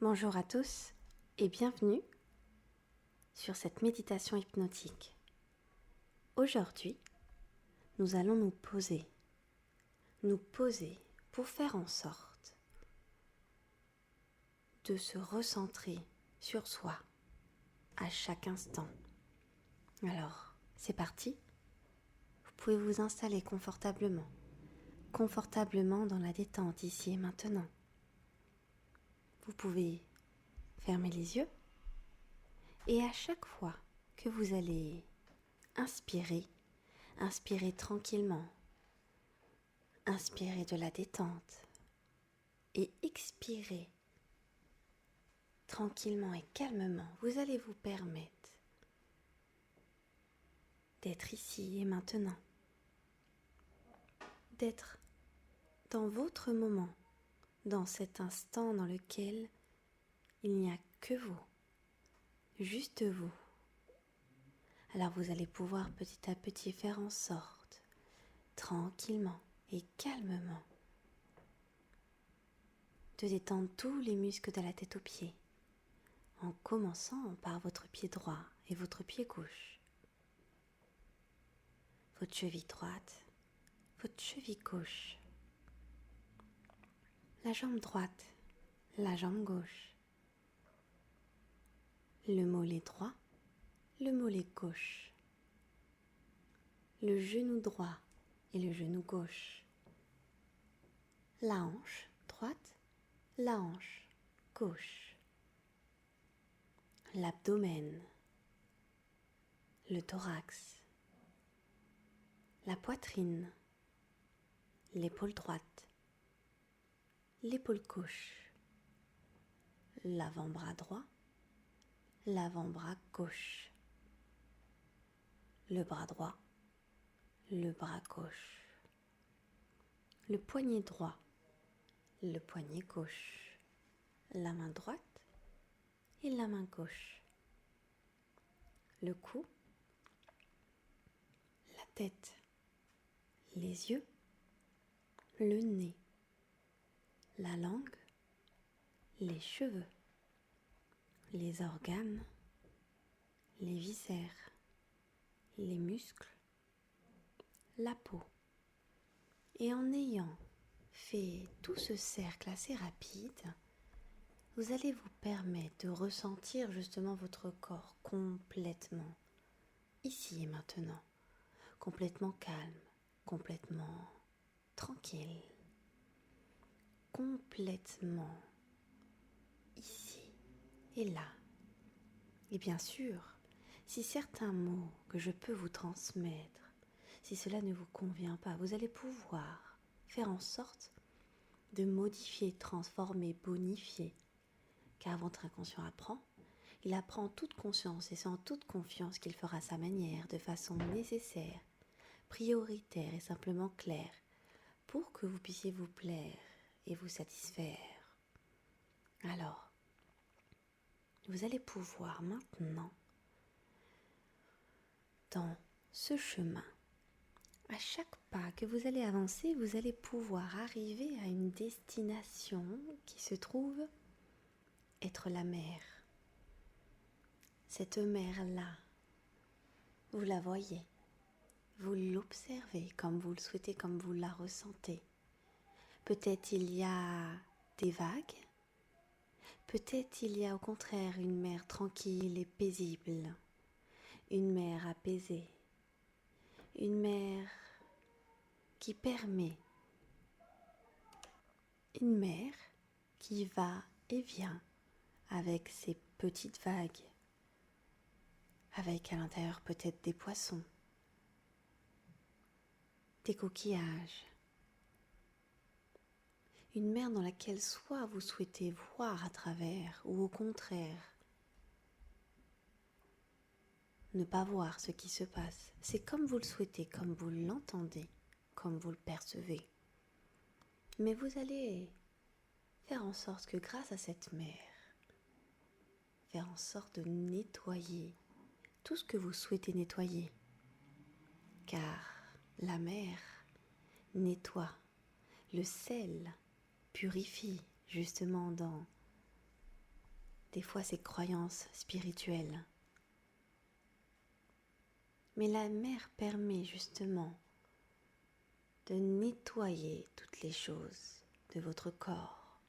Bonjour à tous et bienvenue sur cette méditation hypnotique. Aujourd'hui, nous allons nous poser pour faire en sorte de se recentrer sur soi à chaque instant. Alors, c'est parti. Vous pouvez vous installer confortablement dans la détente ici et maintenant. Vous pouvez fermer les yeux et à chaque fois que vous allez inspirez tranquillement, inspirez de la détente et expirez tranquillement et calmement. Vous allez vous permettre d'être ici et maintenant, d'être dans votre moment, dans cet instant dans lequel il n'y a que vous, juste vous. Alors vous allez pouvoir petit à petit faire en sorte, tranquillement et calmement, de détendre tous les muscles de la tête aux pieds, en commençant par votre pied droit et votre pied gauche, votre cheville droite, votre cheville gauche, la jambe droite, la jambe gauche, le mollet droit, le mollet gauche, le genou droit et le genou gauche, la hanche droite, la hanche gauche, l'abdomen, le thorax, la poitrine, l'épaule droite, l'épaule gauche, l'avant-bras droit, l'avant-bras gauche, le bras droit, le bras gauche, le poignet droit, le poignet gauche, la main droite et la main gauche, le cou, la tête, les yeux, le nez, la langue, les cheveux, les organes, les viscères, les muscles, la peau. Et en ayant fait tout ce cercle assez rapide, vous allez vous permettre de ressentir justement votre corps complètement, ici et maintenant, complètement calme, complètement tranquille, complètement ici et là. Et bien sûr, si certains mots que je peux vous transmettre, si cela ne vous convient pas, vous allez pouvoir faire en sorte de modifier, transformer, bonifier. Car votre inconscient apprend, il apprend en toute conscience et c'est en toute confiance qu'il fera sa manière, de façon nécessaire, prioritaire et simplement claire, pour que vous puissiez vous plaire et vous satisfaire. Alors, vous allez pouvoir maintenant, dans ce chemin, à chaque pas que vous allez avancer, vous allez pouvoir arriver à une destination qui se trouve être la mer. Cette mer-là, vous la voyez, vous l'observez comme vous le souhaitez, comme vous la ressentez. Peut-être il y a des vagues, peut-être il y a au contraire une mer tranquille et paisible, une mer apaisée, une mer qui permet, une mer qui va et vient avec ses petites vagues, avec à l'intérieur peut-être des poissons, des coquillages. Une mer dans laquelle soit vous souhaitez voir à travers ou au contraire ne pas voir ce qui se passe. C'est comme vous le souhaitez, comme vous l'entendez, comme vous le percevez. Mais vous allez faire en sorte que grâce à cette mer, faire en sorte de nettoyer tout ce que vous souhaitez nettoyer. Car la mer nettoie, le sel purifie justement dans des fois ses croyances spirituelles. Mais la mer permet justement de nettoyer toutes les choses de votre corps.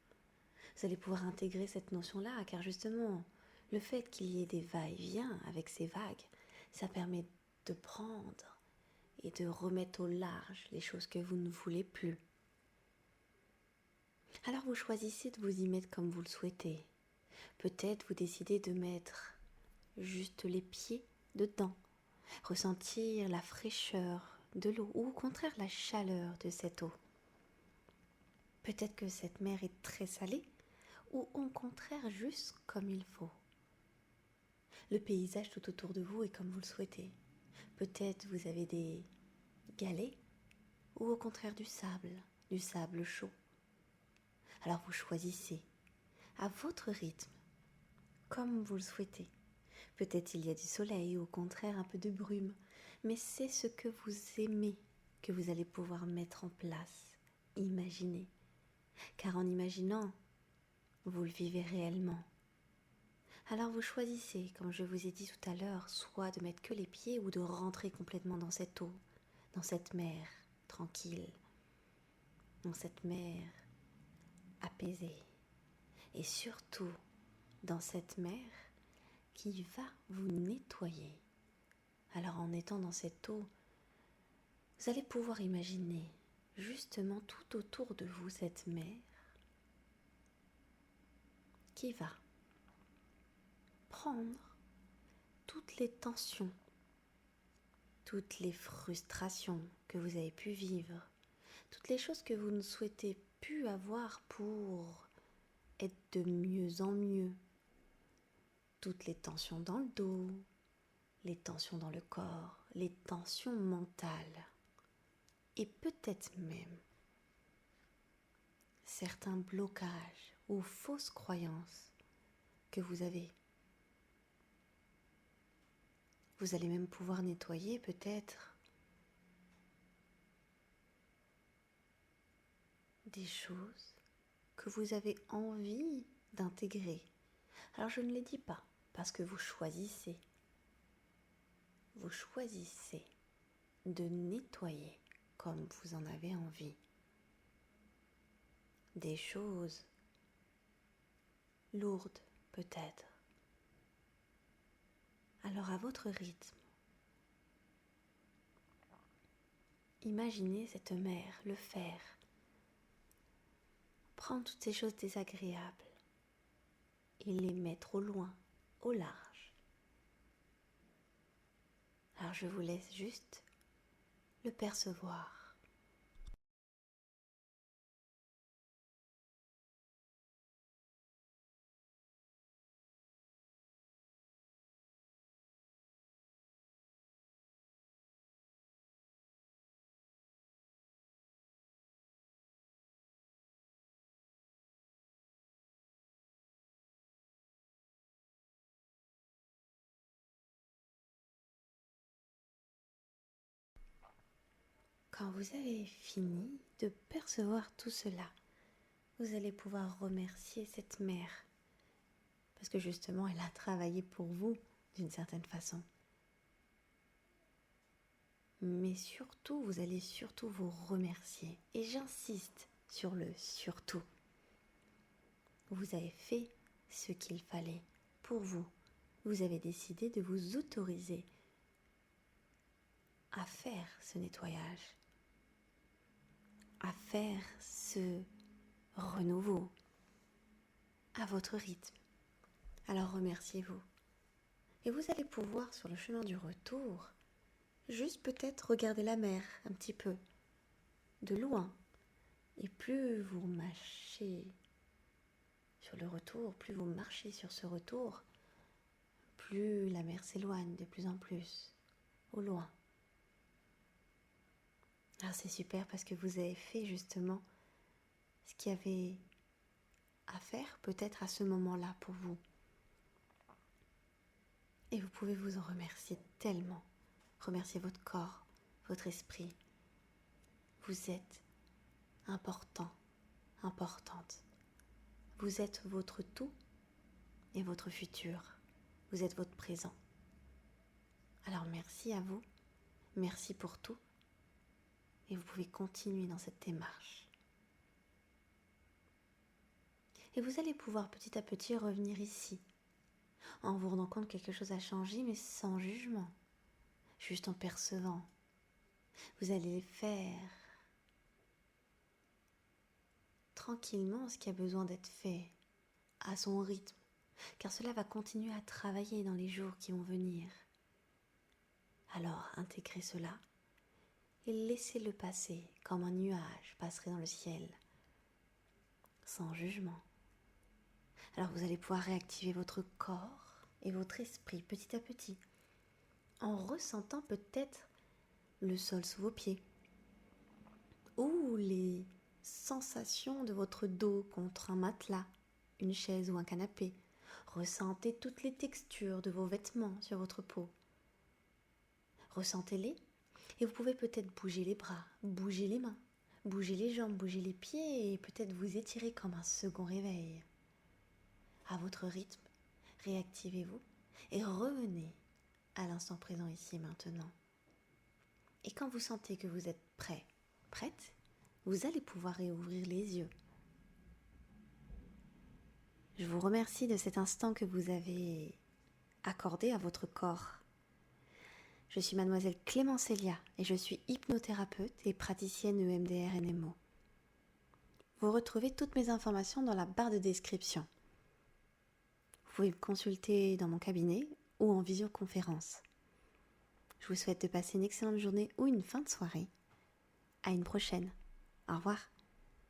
Vous allez pouvoir intégrer cette notion-là, car justement, le fait qu'il y ait des va-et-vient avec ces vagues, ça permet de prendre et de remettre au large les choses que vous ne voulez plus. Alors vous choisissez de vous y mettre comme vous le souhaitez. Peut-être vous décidez de mettre juste les pieds dedans, ressentir la fraîcheur de l'eau ou au contraire la chaleur de cette eau. Peut-être que cette mer est très salée ou au contraire juste comme il faut. Le paysage tout autour de vous est comme vous le souhaitez. Peut-être vous avez des galets ou au contraire du sable chaud. Alors vous choisissez à votre rythme, comme vous le souhaitez. Peut-être il y a du soleil ou au contraire un peu de brume, mais c'est ce que vous aimez que vous allez pouvoir mettre en place. Imaginez, car en imaginant, vous le vivez réellement. Alors vous choisissez, comme je vous ai dit tout à l'heure, soit de mettre que les pieds ou de rentrer complètement dans cette eau, dans cette mer tranquille, dans cette mer apaisée. Et surtout, dans cette mer qui va vous nettoyer. Alors en étant dans cette eau, vous allez pouvoir imaginer justement tout autour de vous cette mer qui va prendre toutes les tensions, toutes les frustrations que vous avez pu vivre, toutes les choses que vous ne souhaitez plus avoir pour être de mieux en mieux, toutes les tensions dans le dos, les tensions dans le corps, les tensions mentales et peut-être même certains blocages ou fausses croyances que vous avez. Vous allez même pouvoir nettoyer peut-être des choses que vous avez envie d'intégrer. Alors je ne les dis pas parce que vous choisissez. Vous choisissez de nettoyer comme vous en avez envie. Des choses lourdes peut-être. Alors à votre rythme, imaginez cette mer le faire. Prendre toutes ces choses désagréables et les mettre au loin, au large. Alors je vous laisse juste le percevoir. Quand vous avez fini de percevoir tout cela, vous allez pouvoir remercier cette mère parce que justement elle a travaillé pour vous d'une certaine façon. Mais surtout, vous allez surtout vous remercier. Et j'insiste sur le surtout. Vous avez fait ce qu'il fallait pour vous. Vous avez décidé de vous autoriser à faire ce nettoyage, à faire ce renouveau à votre rythme. Alors remerciez-vous. Et vous allez pouvoir, sur le chemin du retour, juste peut-être regarder la mer un petit peu, de loin. Et plus vous marchez sur le retour, plus vous marchez sur ce retour, plus la mer s'éloigne de plus en plus, au loin. Alors c'est super parce que vous avez fait justement ce qu'il y avait à faire peut-être à ce moment-là pour vous. Et vous pouvez vous en remercier tellement. Remercier votre corps, votre esprit. Vous êtes important, importante. Vous êtes votre tout et votre futur. Vous êtes votre présent. Alors merci à vous, merci pour tout, et vous pouvez continuer dans cette démarche. Et vous allez pouvoir petit à petit revenir ici, en vous rendant compte que quelque chose a changé, mais sans jugement, juste en percevant. Vous allez faire tranquillement ce qui a besoin d'être fait, à son rythme, car cela va continuer à travailler dans les jours qui vont venir. Alors intégrez cela et laissez-le passer comme un nuage passerait dans le ciel, sans jugement. Alors vous allez pouvoir réactiver votre corps et votre esprit petit à petit, en ressentant peut-être le sol sous vos pieds, ou les sensations de votre dos contre un matelas, une chaise ou un canapé. Ressentez toutes les textures de vos vêtements sur votre peau. Ressentez-les et vous pouvez peut-être bouger les bras, bouger les mains, bouger les jambes, bouger les pieds et peut-être vous étirer comme un second réveil. À votre rythme, réactivez-vous et revenez à l'instant présent ici et maintenant. Et quand vous sentez que vous êtes prêt, prête, vous allez pouvoir réouvrir les yeux. Je vous remercie de cet instant que vous avez accordé à votre corps. Je suis mademoiselle Clémence Célia et je suis hypnothérapeute et praticienne EMDR-NMO. Vous retrouvez toutes mes informations dans la barre de description. Vous pouvez me consulter dans mon cabinet ou en visioconférence. Je vous souhaite de passer une excellente journée ou une fin de soirée. À une prochaine. Au revoir.